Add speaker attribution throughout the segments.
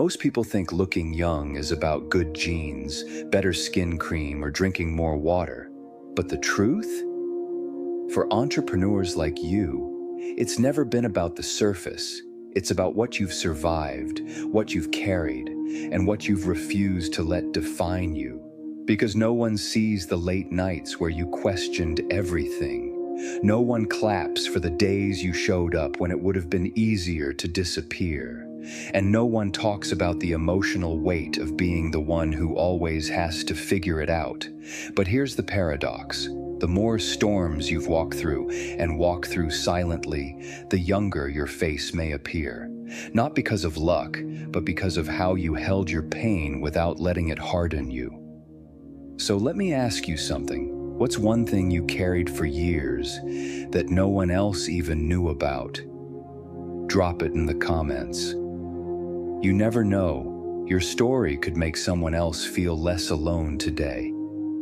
Speaker 1: Most people think looking young is about good genes, better skin cream, or drinking more water. But the truth? For entrepreneurs like you, it's never been about the surface. It's about what you've survived, what you've carried, and what you've refused to let define you. Because no one sees the late nights where you questioned everything. No one claps for the days you showed up when it would have been easier to disappear. And no one talks about the emotional weight of being the one who always has to figure it out. But here's the paradox. The more storms you've walked through and walk through silently, the younger your face may appear. Not because of luck, but because of how you held your pain without letting it harden you. So let me ask you something. What's one thing you carried for years that no one else even knew about? Drop it in the comments. You never know, your story could make someone else feel less alone today.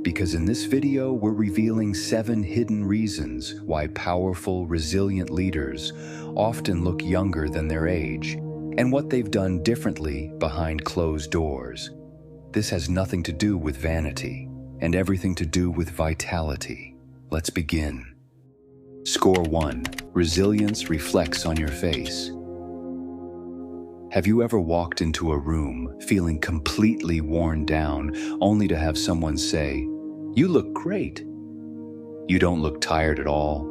Speaker 1: Because in this video, we're revealing 7 hidden reasons why powerful, resilient leaders often look younger than their age, and what they've done differently behind closed doors. This has nothing to do with vanity, and everything to do with vitality. Let's begin. Score 1. Resilience reflects on your face. Have you ever walked into a room feeling completely worn down, only to have someone say, "You look great"? You don't look tired at all.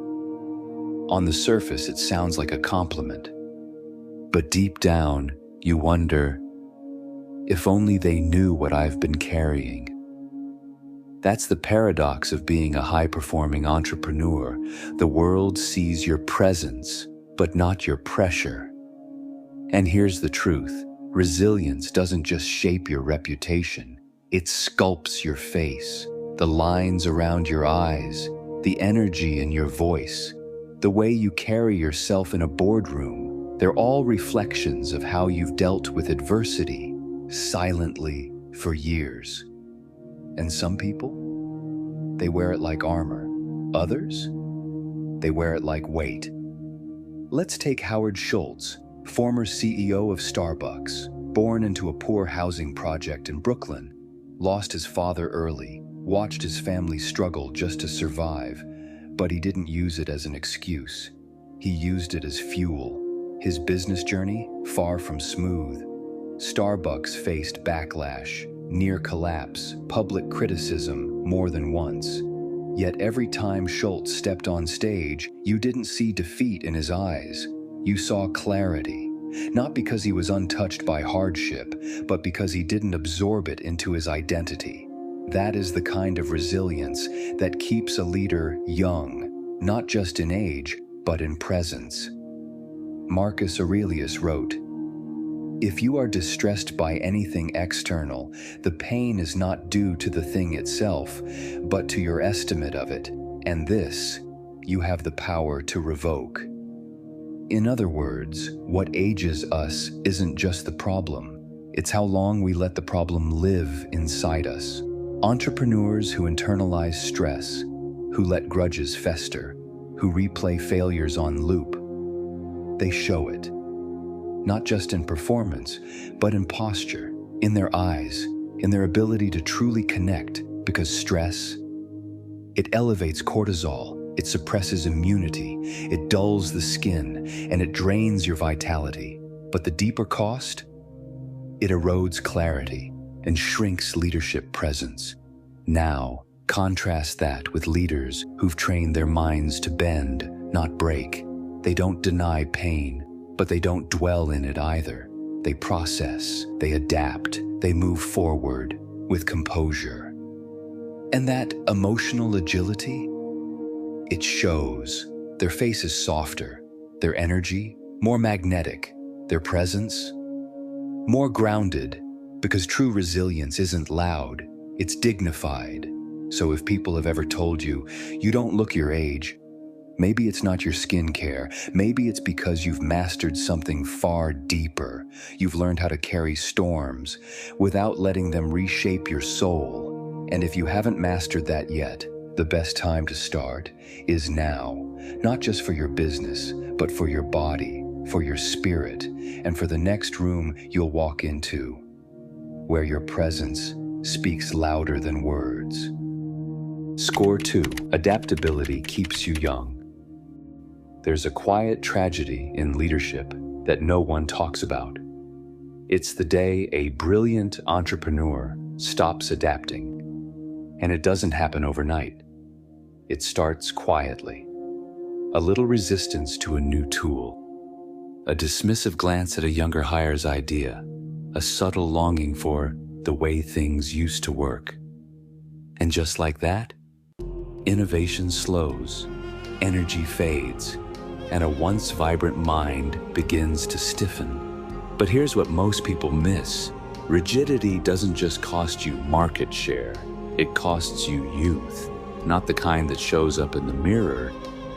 Speaker 1: On the surface, it sounds like a compliment. But deep down, you wonder, if only they knew what I've been carrying. That's the paradox of being a high-performing entrepreneur. The world sees your presence, but not your pressure. And here's the truth. Resilience doesn't just shape your reputation. It sculpts your face, the lines around your eyes, the energy in your voice, the way you carry yourself in a boardroom. They're all reflections of how you've dealt with adversity silently for years. And some people, they wear it like armor. Others, they wear it like weight. Let's take Howard Schultz, former CEO of Starbucks, born into a poor housing project in Brooklyn, lost his father early, watched his family struggle just to survive, but he didn't use it as an excuse. He used it as fuel. His business journey, far from smooth. Starbucks faced backlash, near collapse, public criticism more than once. Yet every time Schultz stepped on stage, you didn't see defeat in his eyes. You saw clarity, not because he was untouched by hardship, but because he didn't absorb it into his identity. That is the kind of resilience that keeps a leader young, not just in age, but in presence. Marcus Aurelius wrote, "If you are distressed by anything external, the pain is not due to the thing itself, but to your estimate of it, and this you have the power to revoke." In other words, what ages us isn't just the problem. It's how long we let the problem live inside us. Entrepreneurs who internalize stress, who let grudges fester, who replay failures on loop, they show it. Not just in performance, but in posture, in their eyes, in their ability to truly connect, because stress, it elevates cortisol. It suppresses immunity, it dulls the skin, and it drains your vitality. But the deeper cost? It erodes clarity and shrinks leadership presence. Now, contrast that with leaders who've trained their minds to bend, not break. They don't deny pain, but they don't dwell in it either. They process, they adapt, they move forward with composure. And that emotional agility? It shows. Their face is softer, their energy more magnetic, their presence more grounded, because true resilience isn't loud, it's dignified. So if people have ever told you, "You don't look your age," maybe it's not your skincare, maybe it's because you've mastered something far deeper. You've learned how to carry storms without letting them reshape your soul. And if you haven't mastered that yet, the best time to start is now, not just for your business, but for your body, for your spirit, and for the next room you'll walk into, where your presence speaks louder than words. Score 2. Adaptability keeps you young. There's a quiet tragedy in leadership that no one talks about. It's the day a brilliant entrepreneur stops adapting. And it doesn't happen overnight. It starts quietly. A little resistance to a new tool. A dismissive glance at a younger hire's idea. A subtle longing for the way things used to work. And just like that, innovation slows, energy fades, and a once vibrant mind begins to stiffen. But here's what most people miss. Rigidity doesn't just cost you market share, it costs you youth. Not the kind that shows up in the mirror,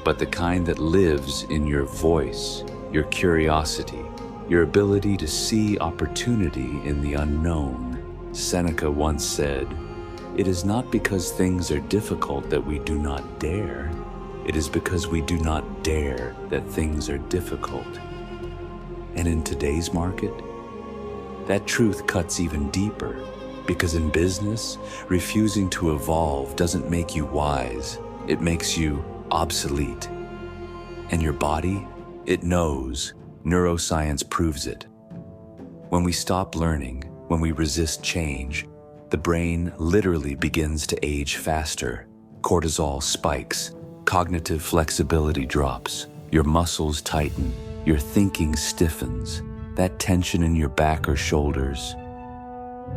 Speaker 1: but the kind that lives in your voice, your curiosity, your ability to see opportunity in the unknown. Seneca once said, "It is not because things are difficult that we do not dare. It is because we do not dare that things are difficult." And in today's market, that truth cuts even deeper, because in business, refusing to evolve doesn't make you wise, it makes you obsolete. And your body, it knows. Neuroscience proves it. When we stop learning, when we resist change, the brain literally begins to age faster. Cortisol spikes, cognitive flexibility drops, your muscles tighten, your thinking stiffens. That tension in your back or shoulders,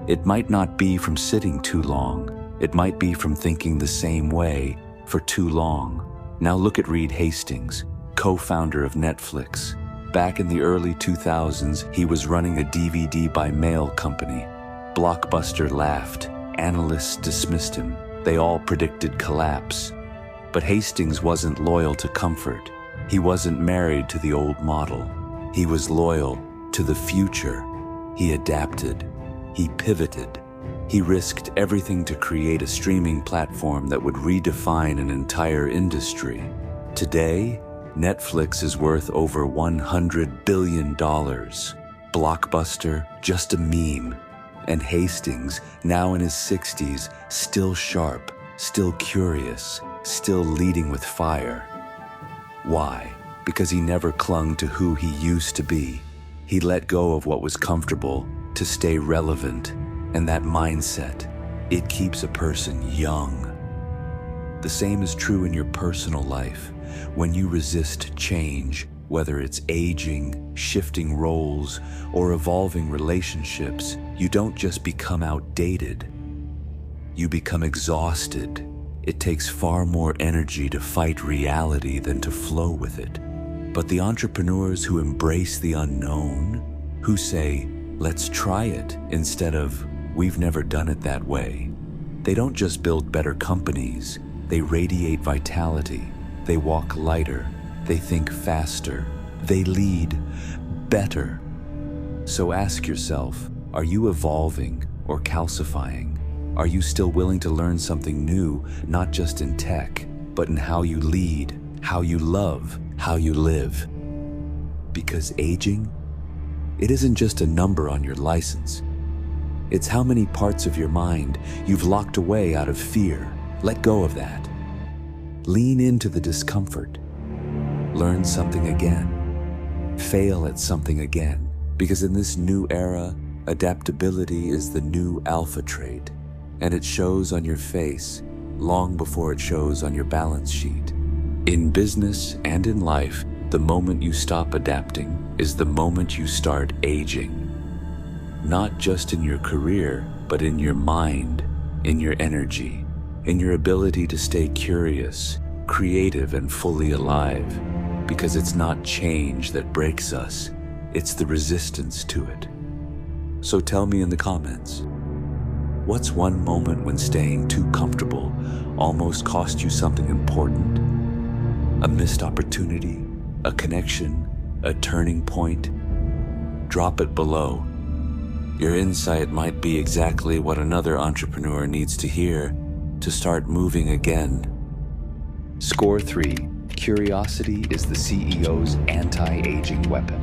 Speaker 1: it might not be from sitting too long. It might be from thinking the same way for too long. Now look at Reed Hastings, co-founder of Netflix. Back in the early 2000s, he was running a DVD by mail company. Blockbuster laughed. Analysts dismissed him. They all predicted collapse. But Hastings wasn't loyal to comfort. He wasn't married to the old model. He was loyal to the future. He adapted. He pivoted. He risked everything to create a streaming platform that would redefine an entire industry. Today, Netflix is worth over $100 billion. Blockbuster, just a meme. And Hastings, now in his 60s, still sharp, still curious, still leading with fire. Why? Because he never clung to who he used to be. He let go of what was comfortable to stay relevant, and that mindset, it keeps a person young. The same is true in your personal life. When you resist change, whether it's aging, shifting roles, or evolving relationships, you don't just become outdated. You become exhausted. It takes far more energy to fight reality than to flow with it. But the entrepreneurs who embrace the unknown, who say, "Let's try it," instead of, "We've never done it that way," they don't just build better companies, they radiate vitality, they walk lighter, they think faster, they lead better. So ask yourself, are you evolving or calcifying? Are you still willing to learn something new, not just in tech, but in how you lead, how you love, how you live? Because aging, it isn't just a number on your license. It's how many parts of your mind you've locked away out of fear. Let go of that. Lean into the discomfort. Learn something again. Fail at something again. Because in this new era, adaptability is the new alpha trait. And it shows on your face long before it shows on your balance sheet. In business and in life, the moment you stop adapting is the moment you start aging. Not just in your career, but in your mind, in your energy, in your ability to stay curious, creative, and fully alive. Because it's not change that breaks us, it's the resistance to it. So tell me in the comments, what's one moment when staying too comfortable almost cost you something important? A missed opportunity, a connection, a turning point? Drop it below. Your insight might be exactly what another entrepreneur needs to hear to start moving again. Score 3. curiosity is the CEO's anti-aging weapon.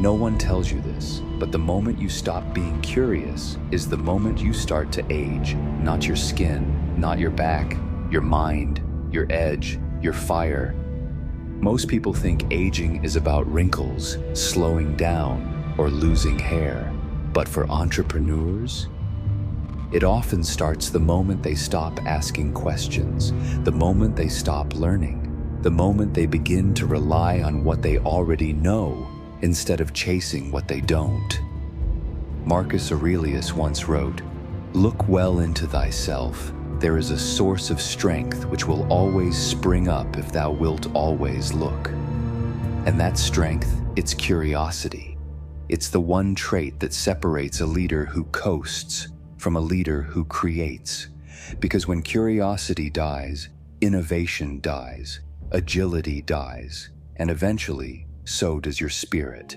Speaker 1: No one tells you this, but the moment you stop being curious is the moment you start to age. Not your skin, not your back, your mind, your edge, your fire. Most people think aging is about wrinkles, slowing down, or losing hair. But for entrepreneurs, it often starts the moment they stop asking questions, the moment they stop learning, the moment they begin to rely on what they already know instead of chasing what they don't. Marcus Aurelius once wrote, "Look well into thyself. There is a source of strength which will always spring up if thou wilt always look." And that strength, it's curiosity. It's the one trait that separates a leader who coasts from a leader who creates. Because when curiosity dies, innovation dies, agility dies, and eventually, so does your spirit.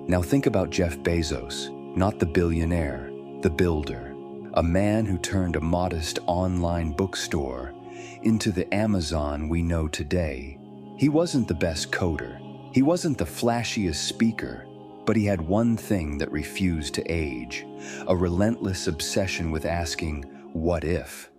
Speaker 1: Now think about Jeff Bezos, not the billionaire, the builder, a man who turned a modest online bookstore into the Amazon we know today. He wasn't the best coder, he wasn't the flashiest speaker, but he had one thing that refused to age, a relentless obsession with asking, what if?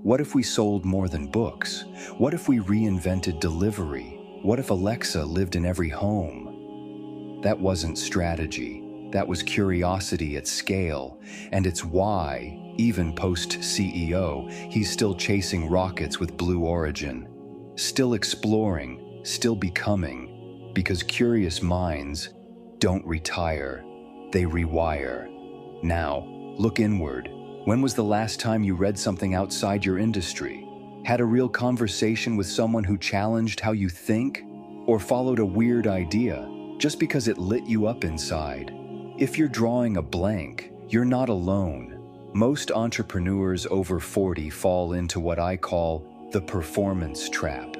Speaker 1: What if we sold more than books? What if we reinvented delivery? What if Alexa lived in every home? That wasn't strategy, that was curiosity at scale, and it's why, even post-CEO, he's still chasing rockets with Blue Origin, still exploring, still becoming, because curious minds don't retire, they rewire. Now, look inward. When was the last time you read something outside your industry? Had a real conversation with someone who challenged how you think? Or followed a weird idea just because it lit you up inside? If you're drawing a blank, you're not alone. Most entrepreneurs over 40 fall into what I call the performance trap.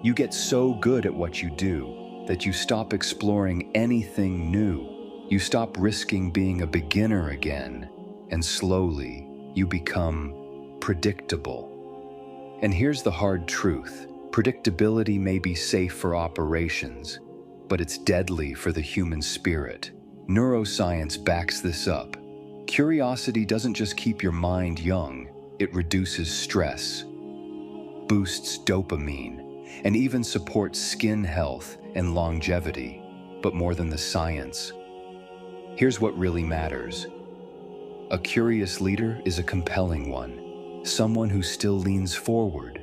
Speaker 1: You get so good at what you do that you stop exploring anything new. You stop risking being a beginner again, and slowly you become predictable. And here's the hard truth. Predictability may be safe for operations, but it's deadly for the human spirit. Neuroscience backs this up. Curiosity doesn't just keep your mind young, it reduces stress, boosts dopamine, and even supports skin health and longevity. But more than the science, here's what really matters. A curious leader is a compelling one, someone who still leans forward,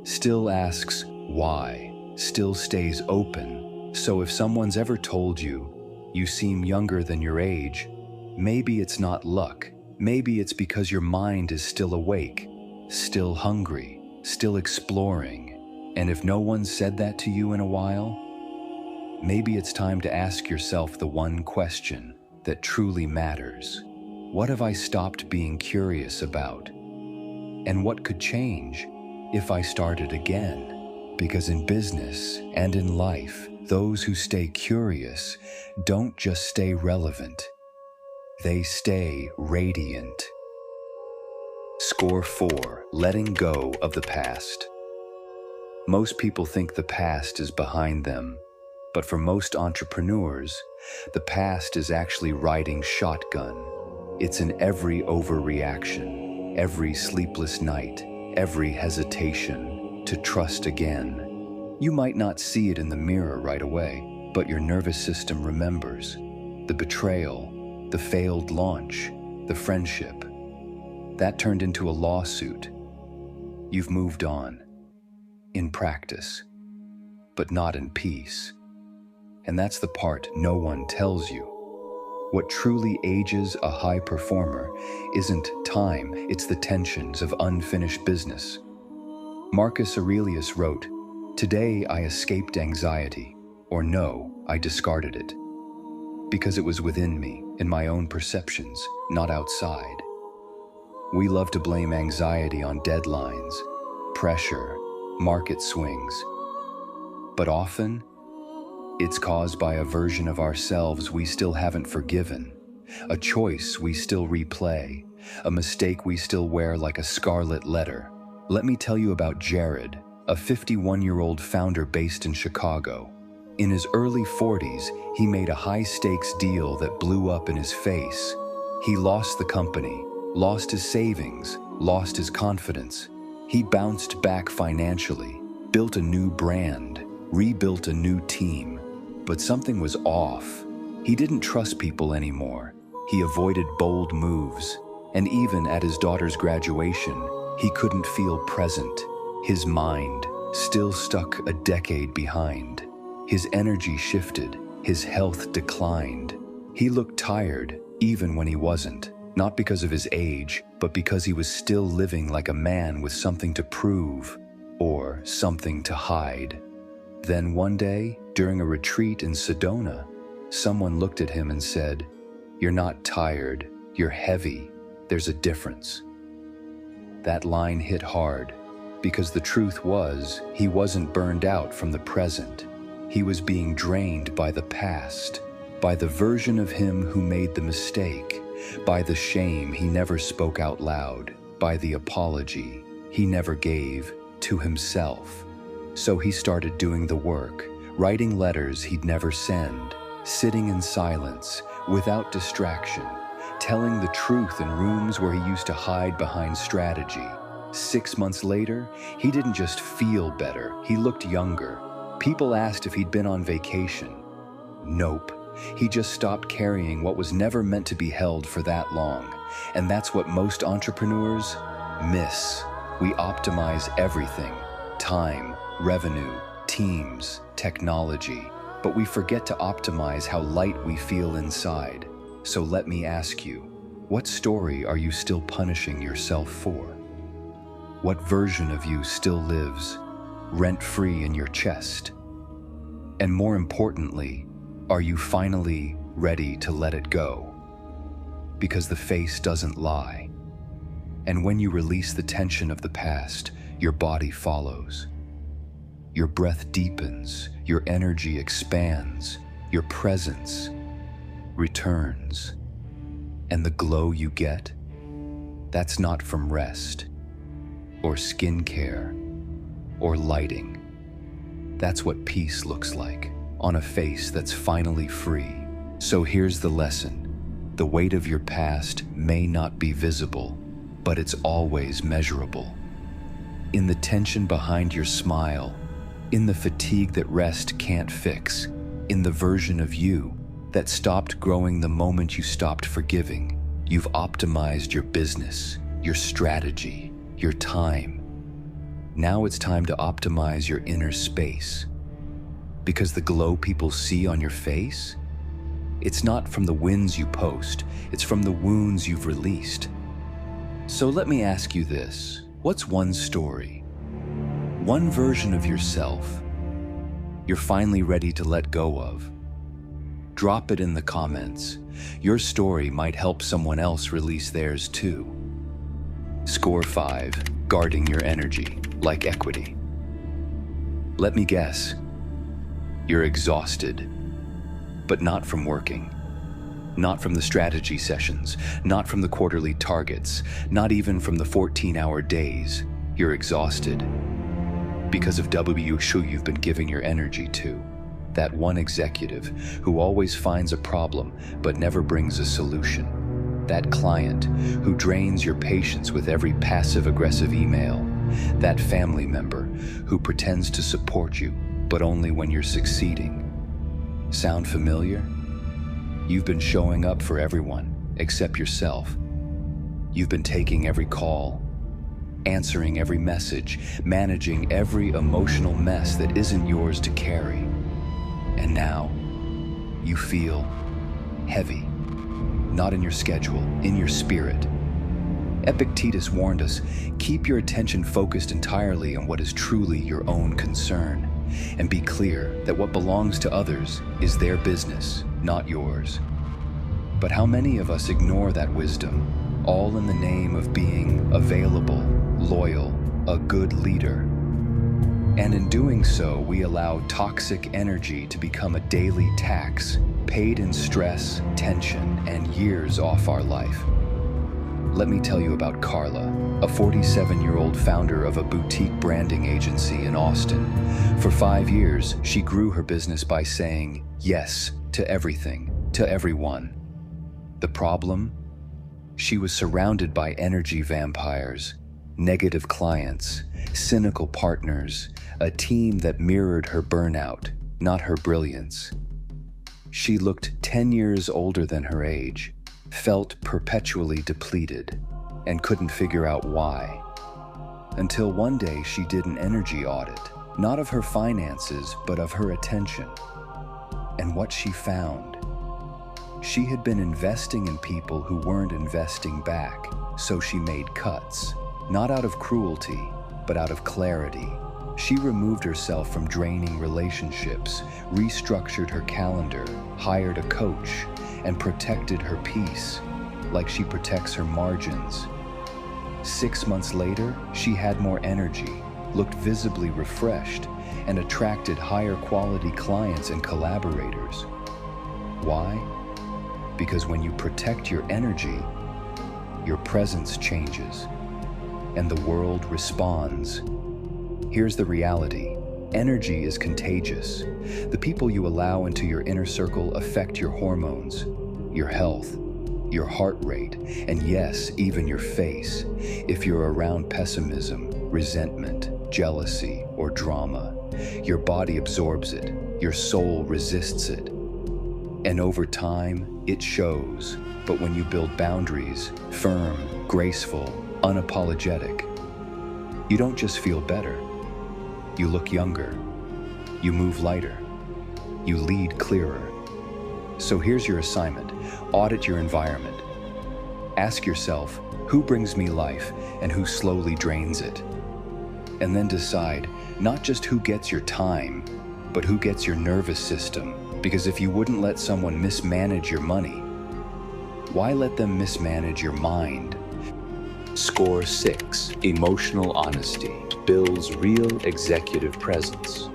Speaker 1: still asks why, still stays open. So if someone's ever told you, you seem younger than your age, maybe it's not luck. Maybe it's because your mind is still awake, still hungry, still exploring. And if no one said that to you in a while, maybe it's time to ask yourself the one question that truly matters. What have I stopped being curious about? And what could change if I started again? Because in business and in life, those who stay curious don't just stay relevant, they stay radiant. Score 4, letting go of the past. Most people think the past is behind them, but for most entrepreneurs, the past is actually riding shotgun. It's in every overreaction, every sleepless night, every hesitation to trust again. You might not see it in the mirror right away, but your nervous system remembers. The betrayal, the failed launch, the friendship. That turned into a lawsuit. You've moved on. In practice, but not in peace. And that's the part no one tells you. What truly ages a high performer isn't time, it's the tensions of unfinished business. Marcus Aurelius wrote, "Today I escaped anxiety," or no, I discarded it. Because it was within me, in my own perceptions, not outside. We love to blame anxiety on deadlines, pressure, market swings. But often, it's caused by a version of ourselves we still haven't forgiven, a choice we still replay, a mistake we still wear like a scarlet letter. Let me tell you about Jared, a 51-year-old founder based in Chicago. In his early 40s, he made a high-stakes deal that blew up in his face. He lost the company, lost his savings, lost his confidence. He bounced back financially, built a new brand, rebuilt a new team. But something was off. He didn't trust people anymore. He avoided bold moves. And even at his daughter's graduation, he couldn't feel present. His mind, still stuck a decade behind. His energy shifted, his health declined. He looked tired, even when he wasn't. Not because of his age, but because he was still living like a man with something to prove, or something to hide. Then one day, during a retreat in Sedona, someone looked at him and said, "You're not tired, you're heavy. There's a difference." That line hit hard, because the truth was, he wasn't burned out from the present. He was being drained by the past, by the version of him who made the mistake, by the shame he never spoke out loud, by the apology he never gave to himself. So he started doing the work, writing letters he'd never send, sitting in silence, without distraction, telling the truth in rooms where he used to hide behind strategy. 6 months later, he didn't just feel better, he looked younger. People asked if he'd been on vacation. Nope. He just stopped carrying what was never meant to be held for that long. And that's what most entrepreneurs miss. We optimize everything: time, revenue, teams, technology. But we forget to optimize how light we feel inside. So let me ask you, what story are you still punishing yourself for? What version of you still lives rent-free in your chest? And more importantly, are you finally ready to let it go? Because the face doesn't lie. And when you release the tension of the past, your body follows. Your breath deepens, your energy expands, your presence returns. And the glow you get, that's not from rest, or skincare, or lighting. That's what peace looks like, on a face that's finally free. So here's the lesson. The weight of your past may not be visible, but it's always measurable. In the tension behind your smile, in the fatigue that rest can't fix, in the version of you that stopped growing the moment you stopped forgiving, you've optimized your business, your strategy, your time. Now it's time to optimize your inner space. Because the glow people see on your face, it's not from the wins you post, it's from the wounds you've released. So let me ask you this: what's one story, one version of yourself you're finally ready to let go of? Drop it in the comments. Your story might help someone else release theirs too. Score 5, guarding your energy like equity. Let me guess, you're exhausted, but not from working, not from the strategy sessions, not from the quarterly targets, not even from the 14-hour days. You're exhausted because of who you've been giving your energy to. That one executive who always finds a problem but never brings a solution. That client who drains your patience with every passive-aggressive email. That family member who pretends to support you, but only when you're succeeding. Sound familiar? You've been showing up for everyone except yourself. You've been taking every call, answering every message, managing every emotional mess that isn't yours to carry. And now, you feel heavy. Not in your schedule, in your spirit. Epictetus warned us, keep your attention focused entirely on what is truly your own concern, and be clear that what belongs to others is their business, not yours. But how many of us ignore that wisdom, all in the name of being available, loyal, a good leader? And in doing so, we allow toxic energy to become a daily tax, paid in stress, tension, and years off our life. Let me tell you about Carla, a 47-year-old founder of a boutique branding agency in Austin. For 5 years, she grew her business by saying yes to everything, to everyone. The problem? She was surrounded by energy vampires, negative clients, cynical partners, a team that mirrored her burnout, not her brilliance. She looked 10 years older than her age, felt perpetually depleted, and couldn't figure out why. Until one day she did an energy audit, not of her finances, but of her attention. And what she found? She had been investing in people who weren't investing back, so she made cuts, not out of cruelty, but out of clarity. She removed herself from draining relationships, restructured her calendar, hired a coach, and protected her peace, like she protects her margins. 6 months later, she had more energy, looked visibly refreshed, and attracted higher quality clients and collaborators. Why? Because when you protect your energy, your presence changes, and the world responds. Here's the reality. Energy is contagious. The people you allow into your inner circle affect your hormones, your health, your heart rate, and yes, even your face. If you're around pessimism, resentment, jealousy, or drama, your body absorbs it, your soul resists it. And over time, it shows. But when you build boundaries, firm, graceful, unapologetic, you don't just feel better. You look younger. You move lighter. You lead clearer. So here's your assignment. Audit your environment. Ask yourself, who brings me life and who slowly drains it? And then decide not just who gets your time, but who gets your nervous system. Because if you wouldn't let someone mismanage your money, why let them mismanage your mind?
Speaker 2: Score 6. Emotional honesty builds real executive presence.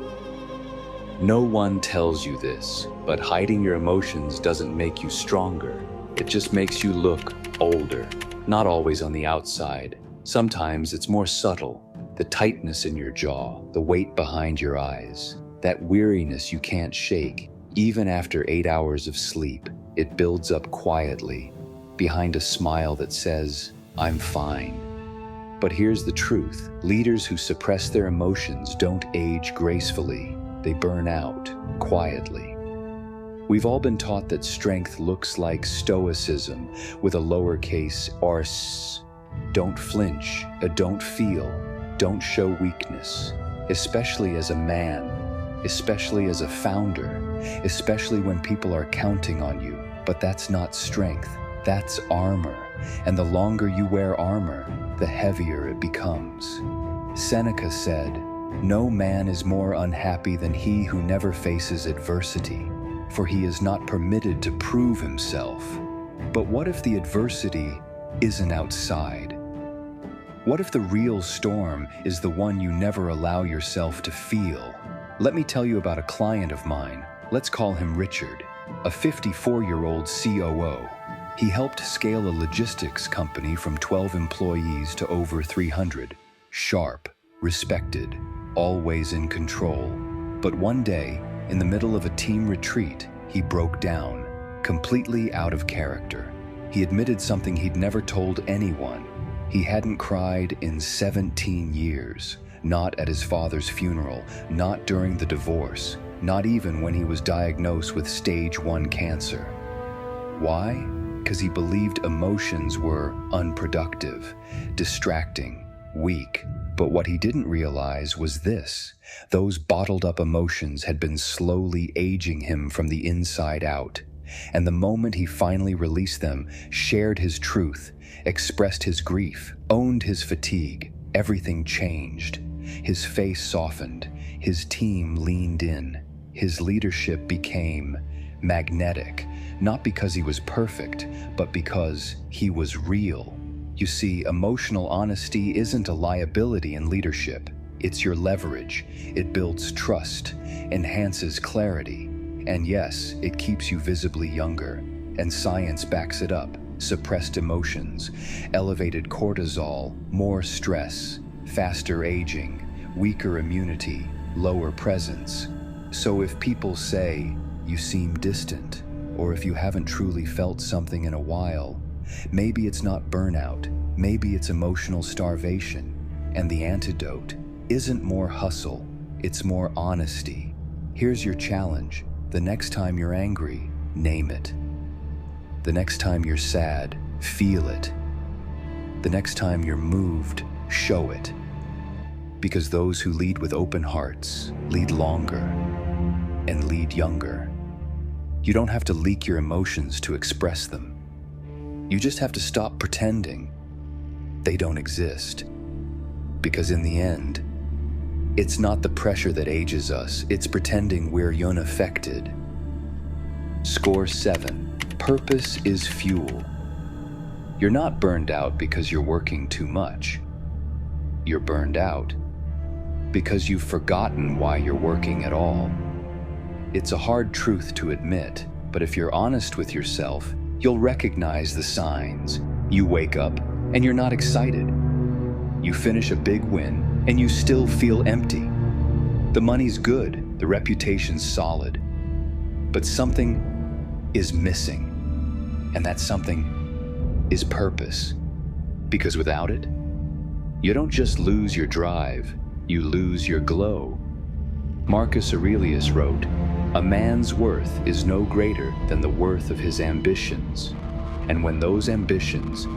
Speaker 2: No one tells you this, but hiding your emotions doesn't make you stronger. It just makes you look older. Not always on the outside. Sometimes it's more subtle. The tightness in your jaw, the weight behind your eyes, that weariness you can't shake. Even after 8 hours of sleep, it builds up quietly, behind a smile that says, "I'm fine." But here's the truth. Leaders who suppress their emotions don't age gracefully. They burn out quietly. We've all been taught that strength looks like stoicism with a lowercase rs. Don't flinch, don't feel, don't show weakness, especially as a man, especially as a founder, especially when people are counting on you. But that's not strength, that's armor. And the longer you wear armor, the heavier it becomes. Seneca said, "No man is more unhappy than he who never faces adversity, for he is not permitted to prove himself." But what if the adversity isn't outside? What if the real storm is the one you never allow yourself to feel? Let me tell you about a client of mine. Let's call him Richard, a 54-year-old COO. He helped scale a logistics company from 12 employees to over 300. Sharp, respected, always in control. But one day, in the middle of a team retreat, he broke down, completely out of character. He admitted something he'd never told anyone. He hadn't cried in 17 years, not at his father's funeral, not during the divorce, not even when he was diagnosed with stage 1 cancer. Why? Because he believed emotions were unproductive, distracting, weak. But what he didn't realize was this: those bottled up emotions had been slowly aging him from the inside out. And the moment he finally released them, shared his truth, expressed his grief, owned his fatigue, everything changed. His face softened, his team leaned in, his leadership became magnetic, not because he was perfect, but because he was real. You see, emotional honesty isn't a liability in leadership. It's your leverage. It builds trust, enhances clarity, and yes, it keeps you visibly younger. And science backs it up.
Speaker 1: suppressed emotions, elevated cortisol, more stress, faster aging, weaker immunity, lower presence. So if people say you seem distant, or if you haven't truly felt something in a while, maybe it's not burnout, maybe it's emotional starvation. And the antidote isn't more hustle, it's more honesty. Here's your challenge. The next time you're angry, name it. The next time you're sad, feel it. The next time you're moved, show it. Because those who lead with open hearts lead longer and lead younger. You don't have to leak your emotions to express them. You just have to stop pretending they don't exist. Because in the end, it's not the pressure that ages us, it's pretending we're unaffected. Score 7. Purpose is fuel. You're not burned out because you're working too much. You're burned out because you've forgotten why you're working at all. It's a hard truth to admit, but if you're honest with yourself, you'll recognize the signs. You wake up and you're not excited. You finish a big win and you still feel empty. The money's good, the reputation's solid, but something is missing, and that something is purpose. Because without it, you don't just lose your drive, you lose your glow. Marcus Aurelius wrote, "A man's worth is no greater than the worth of his ambitions." And when those ambitions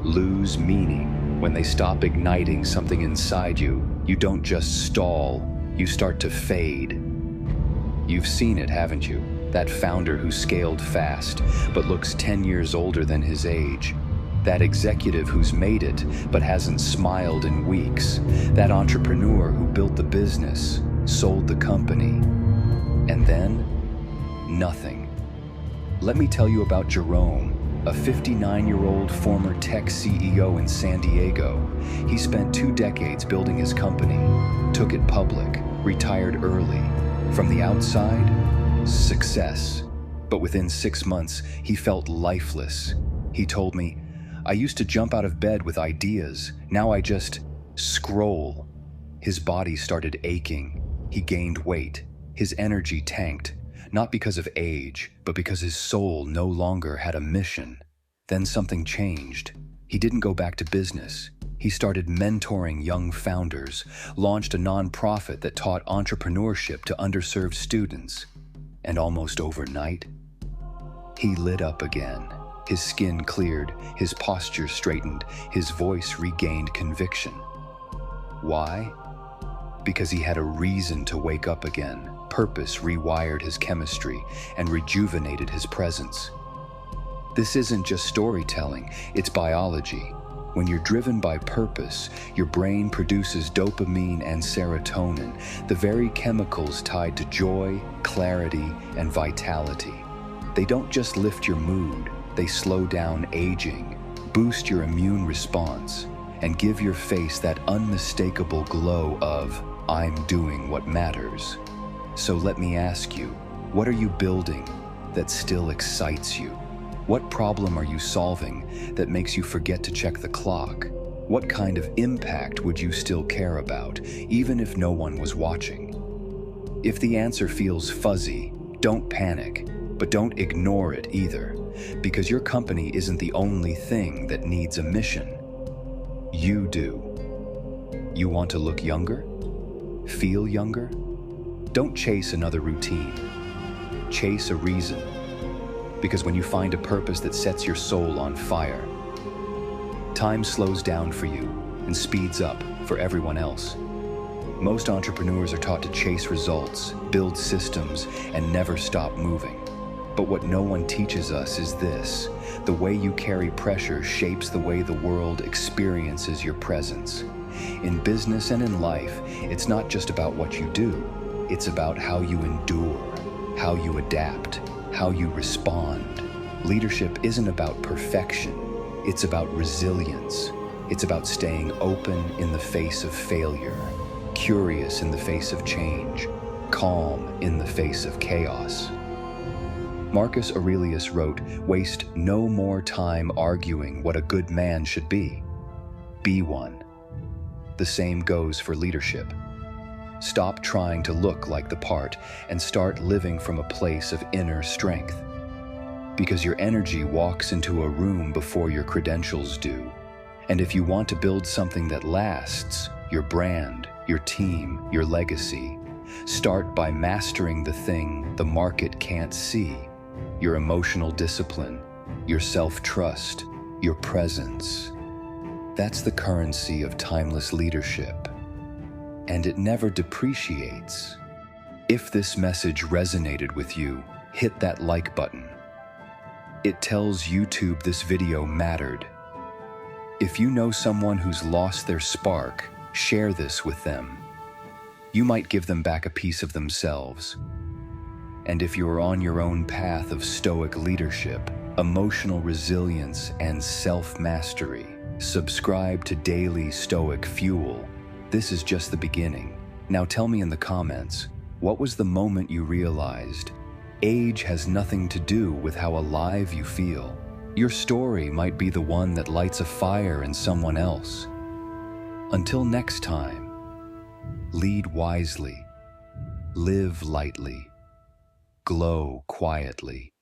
Speaker 1: lose meaning, when they stop igniting something inside you, you don't just stall, you start to fade. You've seen it, haven't you? That founder who scaled fast, but looks 10 years older than his age. That executive who's made it, but hasn't smiled in weeks. That entrepreneur who built the business, sold the company, and then nothing. Let me tell you about Jerome, a 59-year-old former tech CEO in San Diego. He spent 2 decades building his company, took it public, retired early. From the outside, success. But within 6 months, he felt lifeless. He told me, "I used to jump out of bed with ideas. Now I just scroll." His body started aching. He gained weight. His energy tanked, not because of age, but because his soul no longer had a mission. Then something changed. He didn't go back to business. He started mentoring young founders, launched a nonprofit that taught entrepreneurship to underserved students. And almost overnight, he lit up again. His skin cleared, his posture straightened, his voice regained conviction. Why? Because he had a reason to wake up again. Purpose rewired his chemistry and rejuvenated his presence. This isn't just storytelling, it's biology. When you're driven by purpose, your brain produces dopamine and serotonin, the very chemicals tied to joy, clarity, and vitality. They don't just lift your mood, they slow down aging, boost your immune response, and give your face that unmistakable glow of, "I'm doing what matters." So let me ask you, what are you building that still excites you? What problem are you solving that makes you forget to check the clock? What kind of impact would you still care about, even if no one was watching? If the answer feels fuzzy, don't panic, but don't ignore it either, because your company isn't the only thing that needs a mission. You do. You want to look younger? Feel younger? Don't chase another routine. Chase a reason. Because when you find a purpose that sets your soul on fire, time slows down for you and speeds up for everyone else. Most entrepreneurs are taught to chase results, build systems, and never stop moving. But what no one teaches us is this: the way you carry pressure shapes the way the world experiences your presence. In business and in life, it's not just about what you do, it's about how you endure, how you adapt, how you respond. Leadership isn't about perfection, it's about resilience. It's about staying open in the face of failure, curious in the face of change, calm in the face of chaos. Marcus Aurelius wrote, "Waste no more time arguing what a good man should be. Be one." The same goes for leadership. Stop trying to look like the part and start living from a place of inner strength. Because your energy walks into a room before your credentials do. And if you want to build something that lasts, your brand, your team, your legacy, start by mastering the thing the market can't see: your emotional discipline, your self-trust, your presence. That's the currency of timeless leadership. And it never depreciates. If this message resonated with you, hit that like button. It tells YouTube this video mattered. If you know someone who's lost their spark, share this with them. You might give them back a piece of themselves. And if you're on your own path of Stoic leadership, emotional resilience, and self-mastery, subscribe to Daily Stoic Fuel. This is just the beginning. Now tell me in the comments, what was the moment you realized age has nothing to do with how alive you feel? Your story might be the one that lights a fire in someone else. Until next time, lead wisely, live lightly, glow quietly.